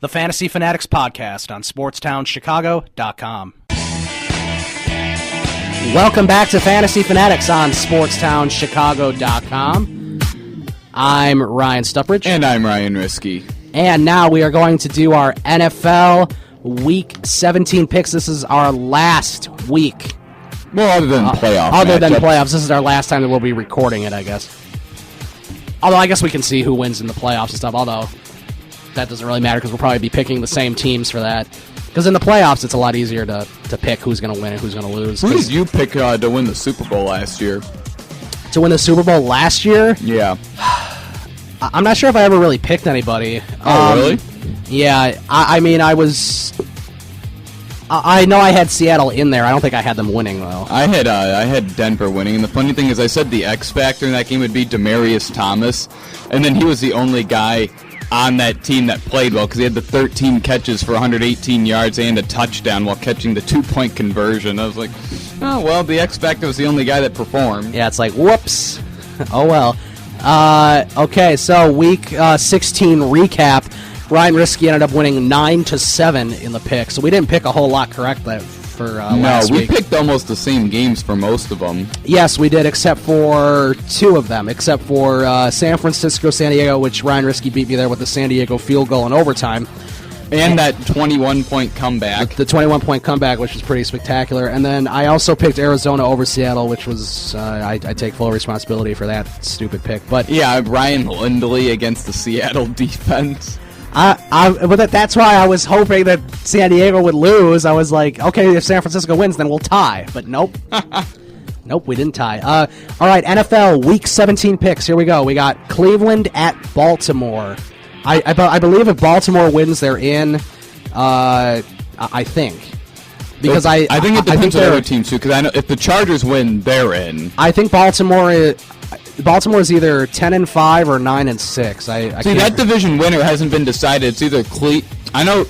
The Fantasy Fanatics Podcast on SportsTownChicago.com. Welcome back to Fantasy Fanatics on SportsTownChicago.com. I'm Ryan Stuprich. And I'm Ryan Risky. And now we are going to do our NFL Week 17 picks. This is our last week. Well, other than playoffs. Other than playoffs, this is our last time that we'll be recording it, I guess. Although I guess we can see who wins in the playoffs and stuff, although that doesn't really matter because we'll probably be picking the same teams for that. Because in the playoffs, it's a lot easier to pick who's going to win and who's going to lose. Who did you pick to win the Super Bowl last year? To win the Super Bowl last year? Yeah. I'm not sure if I ever really picked anybody. Oh, really? Yeah, I mean, I know I had Seattle in there. I don't think I had them winning, though. I had Denver winning, and the funny thing is I said the X factor in that game would be Demaryius Thomas, and then he was the only guy on that team that played well because he had the 13 catches for 118 yards and a touchdown while catching the 2-point conversion. I was like, oh, well, the X factor was the only guy that performed. Yeah, it's like, whoops. Oh, well. Okay, so Week 16 recap. Ryan Risky ended up winning 9-7 in the pick, so we didn't pick a whole lot correct for last week. No, we picked almost the same games for most of them. Yes, we did, except for two of them, except for San Francisco, San Diego, which Ryan Risky beat me there with the San Diego field goal in overtime. And that 21-point comeback. The 21-point comeback, which was pretty spectacular. And then I also picked Arizona over Seattle, which was, I take full responsibility for that stupid pick. But yeah, Ryan Lindley against the Seattle defense. But that's why I was hoping that San Diego would lose. I was like, okay, if San Francisco wins, then we'll tie. But nope. Nope, we didn't tie. All right, NFL Week 17 picks. Here we go. We got Cleveland at Baltimore. I believe if Baltimore wins, they're in. I think. Because I think it depends on the other teams, too. Because I know if the Chargers win, they're in. I think Baltimore is either 10-5 or 9-6. See, that division winner hasn't been decided. It's either I know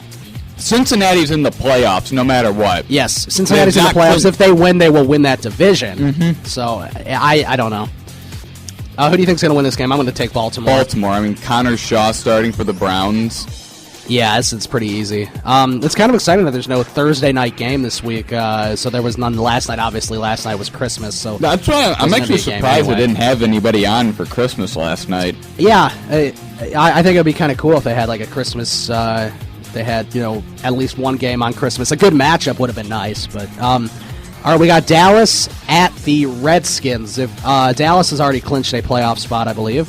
Cincinnati's in the playoffs no matter what. Yes, Cincinnati's in the playoffs. If they win, they will win that division. Mm-hmm. So I don't know. Who do you think's going to win this game? I'm going to take Baltimore. Baltimore. I mean, Connor Shaw starting for the Browns. Yeah, it's pretty easy. It's kind of exciting that there's no Thursday night game this week. So there was none last night. Obviously, last night was Christmas. So that's why I'm actually surprised they didn't have anybody on for Christmas last night. Yeah, I think it would be kind of cool if they had like a Christmas. They had at least one game on Christmas. A good matchup would have been nice. But all right, we got Dallas at the Redskins. If Dallas has already clinched a playoff spot, I believe.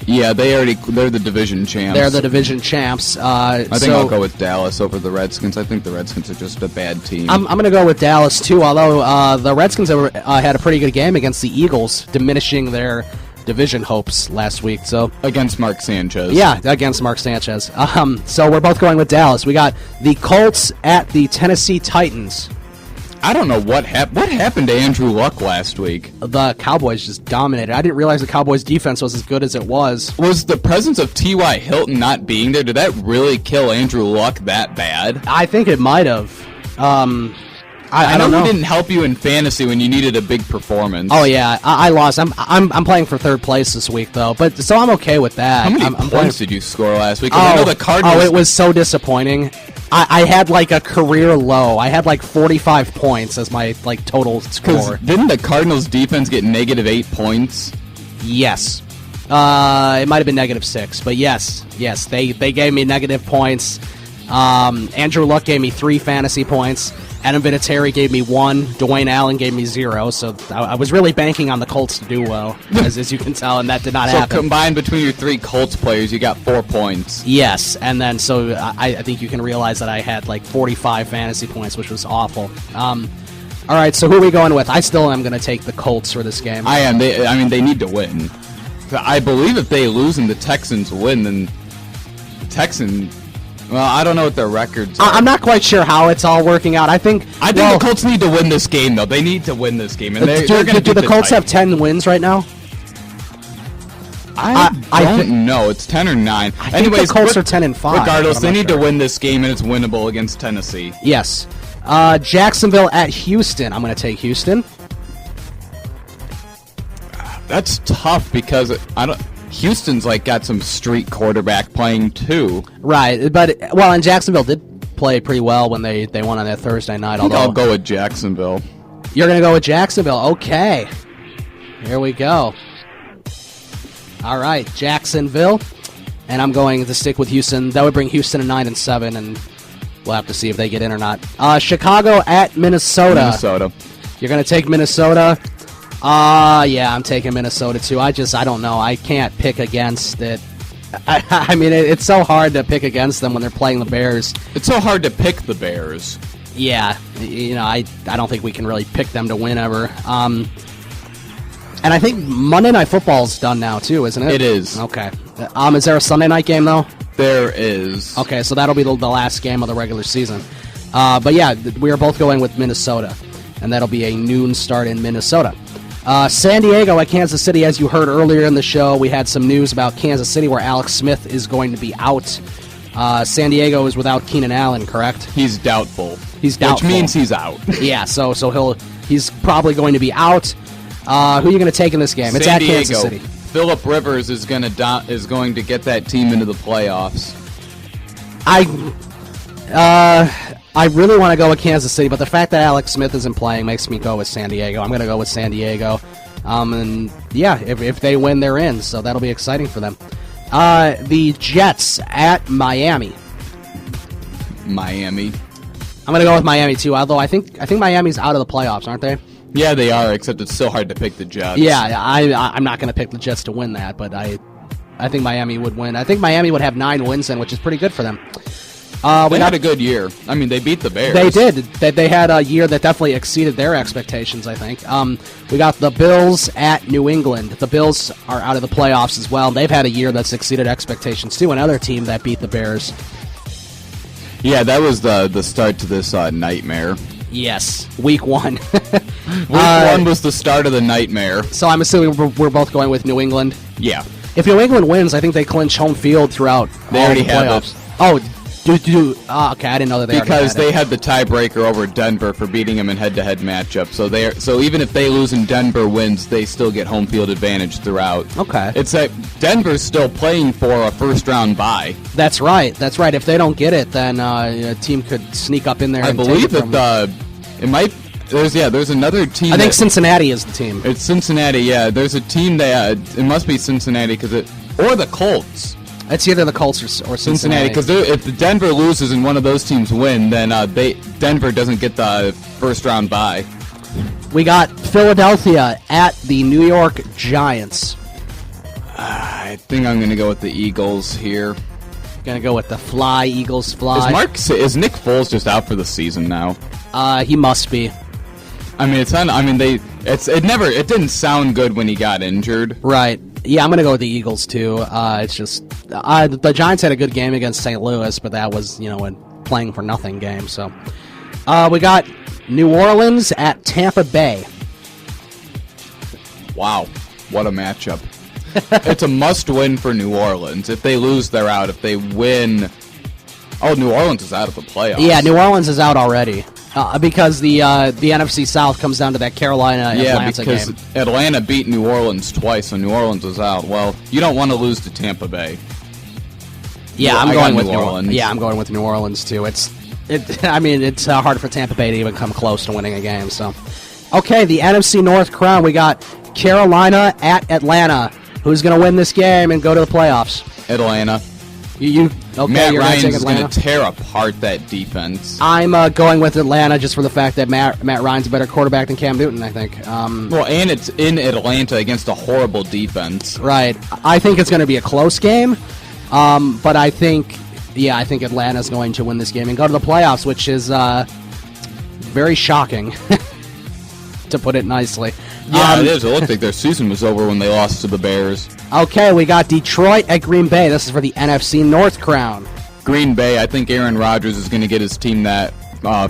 Yeah, they're the division champs. They're the division champs. I think I'll go with Dallas over the Redskins. I think the Redskins are just a bad team. I'm going to go with Dallas, too, although the Redskins had a pretty good game against the Eagles, diminishing their division hopes last week. So against Mark Sanchez. Yeah, against Mark Sanchez. So we're both going with Dallas. We got the Colts at the Tennessee Titans. I don't know what happened to Andrew Luck last week. The Cowboys just dominated. I didn't realize the Cowboys' defense was as good as it was. Was the presence of T.Y. Hilton not being there, did that really kill Andrew Luck that bad? I think it might have. I don't know. He didn't help you in fantasy when you needed a big performance. Oh yeah, I lost. I'm playing for third place this week though, but so I'm okay with that. How many points did you score last week? I know the Cardinals. Oh, it was so disappointing. I had like a career low. I had like 45 points as my like total score. Didn't the Cardinals defense get -8 points? Yes. It might have been -6, but yes, they gave me negative points. Andrew Luck gave me 3 fantasy points. Adam Vinatieri gave me 1. Dwayne Allen gave me 0. So I was really banking on the Colts to do well, as you can tell, and that did not happen. So combined between your 3 Colts players, you got 4 points. Yes, and then so I think you can realize that I had like 45 fantasy points, which was awful. All right, so who are we going with? I still am going to take the Colts for this game. I am. They need to win. I believe if they lose and the Texans win, then the Texans... Well, I don't know what their records are. I'm not quite sure how it's all working out. I think the Colts need to win this game, though. They need to win this game. And do the Colts have 10 wins right now? I don't know. It's 10 or 9. Anyways, the Colts are 10-5. Regardless, they need to win this game, and it's winnable against Tennessee. Yes. Jacksonville at Houston. I'm going to take Houston. That's tough because Houston's like got some street quarterback playing too. Right, but and Jacksonville did play pretty well when they won on that Thursday night. I think I'll go with Jacksonville. You're going to go with Jacksonville. Okay. Here we go. All right, Jacksonville. And I'm going to stick with Houston. That would bring Houston to 9-7, and we'll have to see if they get in or not. Chicago at Minnesota. You're going to take Minnesota. Yeah, I'm taking Minnesota too. I don't know. I can't pick against it. I mean, it's so hard to pick against them when they're playing the Bears. It's so hard to pick the Bears. Yeah, I don't think we can really pick them to win ever. And I think Monday Night Football's done now too, isn't it? It is. Okay. Is there a Sunday night game though? There is. Okay, so that'll be the last game of the regular season. But yeah, we are both going with Minnesota, and that'll be a noon start in Minnesota. San Diego at Kansas City. As you heard earlier in the show, we had some news about Kansas City where Alex Smith is going to be out. San Diego is without Keenan Allen, correct? He's doubtful. He's doubtful. Which means he's out. Yeah, so he's probably going to be out. Who are you going to take in this game? It's San at Diego. Kansas City. Phillip Rivers is going to get that team into the playoffs. I really want to go with Kansas City, but the fact that Alex Smith isn't playing makes me go with San Diego. I'm going to go with San Diego. And yeah, if they win, they're in, so that'll be exciting for them. The Jets at Miami. Miami. I'm going to go with Miami too, although I think Miami's out of the playoffs, aren't they? Yeah, they are, except it's still hard to pick the Jets. Yeah, I'm not going to pick the Jets to win that, but I think Miami would win. I think Miami would have 9 wins then, which is pretty good for them. They had a good year. I mean, they beat the Bears. They did. They had a year that definitely exceeded their expectations, I think. We got the Bills at New England. The Bills are out of the playoffs as well. They've had a year that's exceeded expectations, too. Another team that beat the Bears. Yeah, that was the start to this nightmare. Yes, week 1. Week 1 was the start of the nightmare. So I'm assuming we're both going with New England? Yeah. If New England wins, I think they clinch home field throughout they already the playoffs. Have it. Okay, I didn't know that they because they had the tiebreaker over Denver for beating them in head-to-head matchup. So even if they lose and Denver wins, they still get home field advantage throughout. Okay, it's that Denver's still playing for a first-round bye. That's right. If they don't get it, then a team could sneak up in there. I believe that it might. There's another team. I think Cincinnati is the team. It's Cincinnati. Yeah, there's a team that it must be Cincinnati or the Colts. It's either the Colts or Cincinnati. Because if the Denver loses and one of those teams win, then Denver doesn't get the first round bye. We got Philadelphia at the New York Giants. I think I'm going to go with the Eagles here. Going to go with the Eagles fly. Is Nick Foles just out for the season now? He must be. I mean, it didn't sound good when he got injured. Right. Yeah, I'm going to go with the Eagles, too. It's just, the Giants had a good game against St. Louis, but that was, a playing for nothing game, so. We got New Orleans at Tampa Bay. Wow. What a matchup. It's a must-win for New Orleans. If they lose, they're out. If they win... Oh, New Orleans is out of the playoffs. Yeah, New Orleans is out already. Because the NFC South comes down to that Carolina-Atlanta game. Yeah, because Atlanta beat New Orleans twice, so New Orleans is out. Well, you don't want to lose to Tampa Bay. Yeah, I'm going with New Orleans. Yeah, I'm going with New Orleans, too. It's hard for Tampa Bay to even come close to winning a game. So, okay, the NFC North crown. We got Carolina at Atlanta. Who's going to win this game and go to the playoffs? Atlanta. Okay, Matt Ryan's going to tear apart that defense. I'm going with Atlanta just for the fact that Matt Ryan's a better quarterback than Cam Newton, I think. And it's in Atlanta against a horrible defense. Right. I think it's going to be a close game, but I think Atlanta's going to win this game and go to the playoffs, which is very shocking, to put it nicely. Yeah, it is. It looked like their season was over when they lost to the Bears. Okay, we got Detroit at Green Bay. This is for the NFC North crown. Green Bay, I think Aaron Rodgers is going to get his team that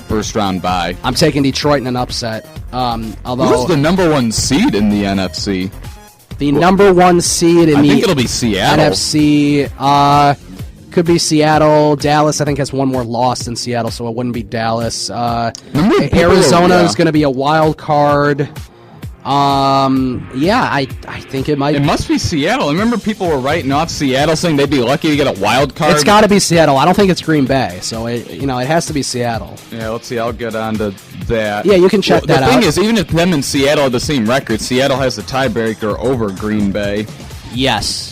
first-round bye. I'm taking Detroit in an upset. Who's the number 1 seed in the NFC? The number 1 seed in I think it'll be Seattle. NFC could be Seattle. Dallas, I think, has one more loss than Seattle, so it wouldn't be Dallas. Arizona is going to be a wild card. Yeah, I think it might. It must be Seattle. I remember people were writing off Seattle, saying they'd be lucky to get a wild card. It's got to be Seattle. I don't think it's Green Bay, so it has to be Seattle. Yeah, let's see. I'll get on to that. Yeah, you can check that out. The thing is, even if them and Seattle have the same record, Seattle has the tiebreaker over Green Bay. Yes.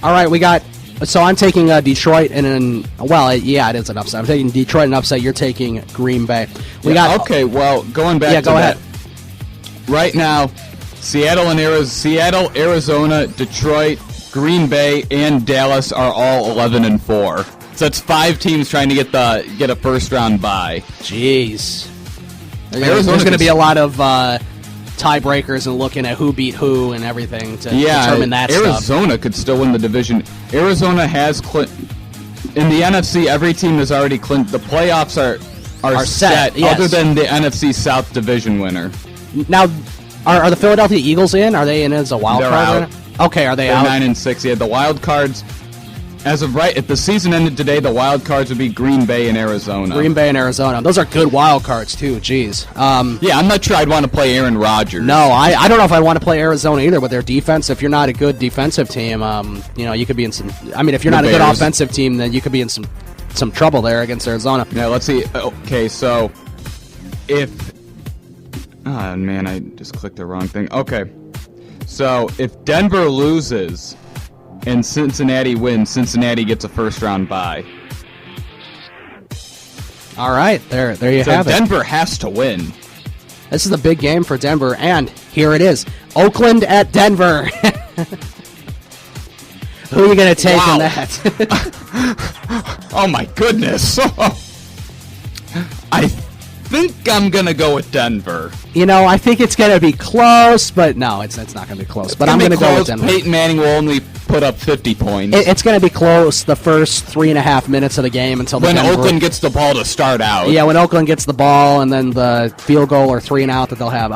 All right, we got. So I'm taking Detroit it is an upset. I'm taking Detroit and upset. You're taking Green Bay. Okay. Well, going back. Yeah, go ahead. Right now, Seattle, Arizona, Detroit, Green Bay, and Dallas are all 11-4. So that's 5 teams trying to get a first round bye. Jeez. There's going to be a lot of tiebreakers and looking at who beat who and everything to determine that Arizona could still win the division. Arizona has in the NFC, every team has already clinched. The playoffs are set, yes. Other than the NFC South division winner. Now, are the Philadelphia Eagles in? Are they in as a wild card? Out. Okay, are they They're out? 9-6. Yeah, the wild cards. As of right, if the season ended today, the wild cards would be Green Bay and Arizona. Green Bay and Arizona. Those are good wild cards too. Jeez. Yeah, I'm not sure I'd want to play Aaron Rodgers. No, I don't know if I'd want to play Arizona either with their defense. If you're not a good defensive team, you could be in some. I mean, if you're not a good offensive team, then you could be in some trouble there against Arizona. Yeah, let's see. Okay, so if. Oh, man, I just clicked the wrong thing. Okay. So, if Denver loses and Cincinnati wins, Cincinnati gets a first-round bye. All right, there you have it. Denver has to win. This is a big game for Denver, and here it is. Oakland at Denver. Who are you going to take in that? Oh, my goodness. I think I'm going to go with Denver. I think it's going to be close, but no, it's not going to be close. But I'm going to go with Denver. Peyton Manning will only put up 50 points. It's going to be close the first 3.5 minutes of the game until when Oakland gets the ball to start out. Yeah, when Oakland gets the ball and then the field goal or 3 and out that they'll have.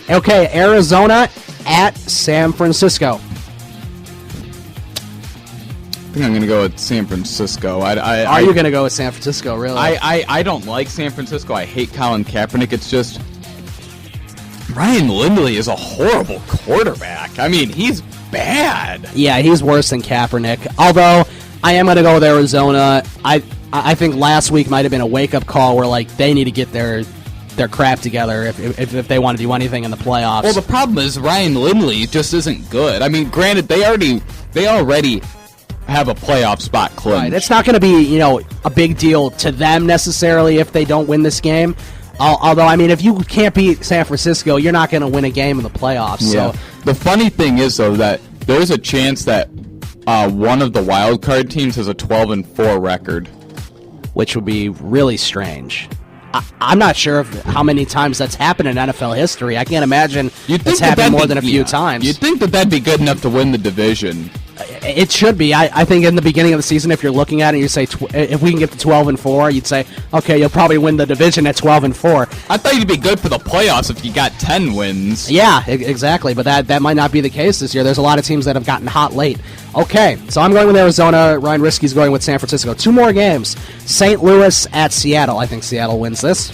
Okay, Arizona at San Francisco. I think I'm going to go with San Francisco. Are you going to go with San Francisco, really? I don't like San Francisco. I hate Colin Kaepernick. It's just Ryan Lindley is a horrible quarterback. I mean, he's bad. Yeah, he's worse than Kaepernick. Although, I am going to go with Arizona. I think last week might have been a wake-up call where, they need to get their crap together if they want to do anything in the playoffs. Well, the problem is Ryan Lindley just isn't good. I mean, granted, they already have a playoff spot clinched. Right. It's not going to be, a big deal to them necessarily if they don't win this game. Although, I mean, if you can't beat San Francisco, you're not going to win a game in the playoffs. Yeah. So the funny thing is, though, that there's a chance that one of the wild card teams has a 12-4 record, which would be really strange. I'm not sure how many times that's happened in NFL history. I can't imagine it's happened more than a few times. You'd think that'd be good enough to win the division. It should be. I think in the beginning of the season, if you're looking at it, you say if we can get to 12-4, you'd say, okay, you'll probably win the division at 12-4. I thought you'd be good for the playoffs if you got 10 wins. Yeah, exactly. But that might not be the case this year. There's a lot of teams that have gotten hot late. Okay, so I'm going with Arizona. Ryan Risky's going with San Francisco. 2 more games. St. Louis at Seattle. I think Seattle wins this.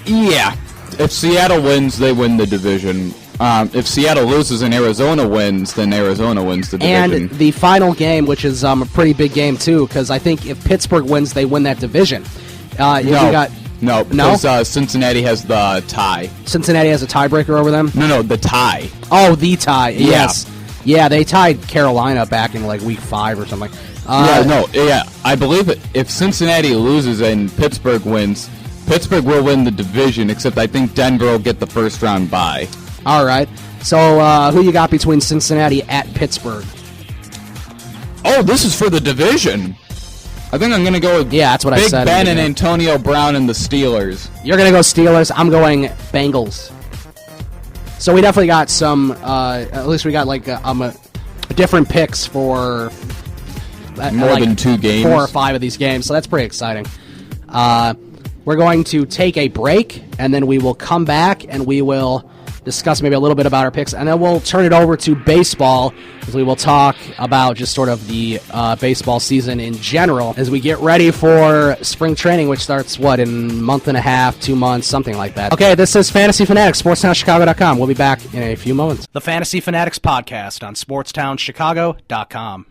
Yeah. If Seattle wins, they win the division. If Seattle loses and Arizona wins, then Arizona wins the division. And the final game, which is a pretty big game, too, because I think if Pittsburgh wins, they win that division. No, because Cincinnati has the tie. Cincinnati has a tiebreaker over them? No, the tie. Oh, the tie. Yeah. Yes. Yeah, they tied Carolina back in week 5 or something. I believe if Cincinnati loses and Pittsburgh wins, Pittsburgh will win the division, except I think Denver will get the first round bye. All right. So who you got between Cincinnati at Pittsburgh? Oh, this is for the division. I think I'm going to go with that's what I said. Big Ben and Antonio Brown and the Steelers. You're going to go Steelers. I'm going Bengals. So we definitely got some, at least we got different picks for more than 2 games. 4 or 5 of these games, so that's pretty exciting. We're going to take a break, and then we will come back, and we will discuss maybe a little bit about our picks, and then we'll turn it over to baseball, as we will talk about just sort of the baseball season in general as we get ready for spring training, which starts, in a month and a half, 2 months, something like that. Okay, this is Fantasy Fanatics, SportsTownChicago.com. We'll be back in a few moments. The Fantasy Fanatics Podcast on SportsTownChicago.com.